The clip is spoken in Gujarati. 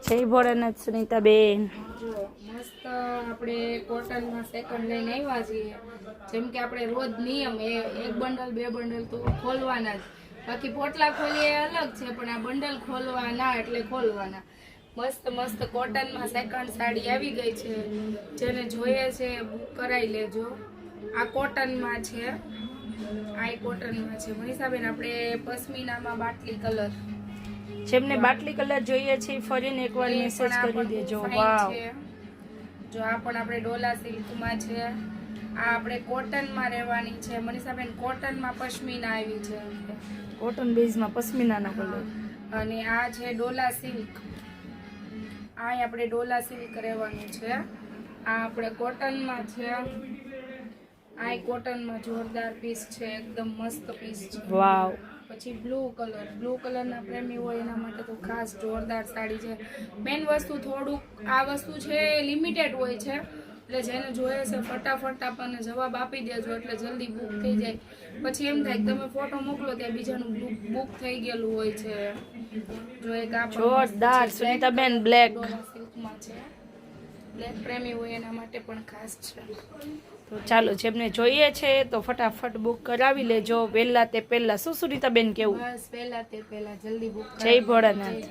જય ભોળાનાથ સુનીતાબેન. જો મસ્ત આપણે કોટનમાં સેકન્ડ લઈને આવ્યા છીએ. જેમ કે આપણે રોજ નિયમ એક બંડલ બે બંડલ તો ખોલવાના જ, બાકી પોટલા ખોલીએ અલગ છે, પણ આ બંડલ ખોલવાના એટલે ખોલવાના. મસ્ત મસ્ત કોટનમાં સેકન્ડ સાડી આવી ગઈ છે, જેને જોઈએ છે બુક કરાવી લેજો. આ કોટનમાં છે, આ કોટનમાં છે મનીષાબેન. આપણે પશ્મિનામાં બાટલી કલર, જેમને બાટલી કલર જોઈએ છે ફરીને એકવાર મેસેજ કરી દેજો. વાવ, જો આ પણ આપણે ડોલા સિલ્કમાં છે. આ આપણે કોટનમાં રહેવાની છે મનીષાબેન. કોટનમાં પશ્મિના આવી છે, કોટન બેઝમાં પશ્મિનાનો કલર. અને આ છે ડોલા સિલ્ક. આ આપણે ડોલા સિલ્ક રહેવાનું છે. આ આપણે કોટનમાં છે. આ કોટનમાં જોરદાર પીસ છે, એકદમ મસ્ત પીસ છે. વાવ. પછી બ્લુ કલરના પ્રેમી હોય એના માટે તો ખાસ જોરદાર સાડી છે. મેન વસ્તુ થોડુંક આ વસ્તુ છે લિમિટેડ હોય છે, એટલે જેને જોઈએ છે ફટાફટ આપણને જવાબ આપી દેજો, એટલે જલ્દી બુક થઈ જાય. પછી એમ થાય કે તમે ફોટો મોકલો ત્યાં બીજાનું બુક થઈ ગયેલું હોય છે. જો એક આ જોરદાર સુનીતાબેન બ્લેક સિલ્કમાં છે. બ્લેક પ્રેમી હોય એના માટે પણ ખાસ છે. તો ચાલો, જેમને જોઈએ છે તો ફટાફટ બુક કરાવી લેજો. પહેલા તે પહેલા શું સુનીતાબેન કેવું? બસ પહેલા તે પહેલા જલ્દી બુક. જય ભોળાનાથ.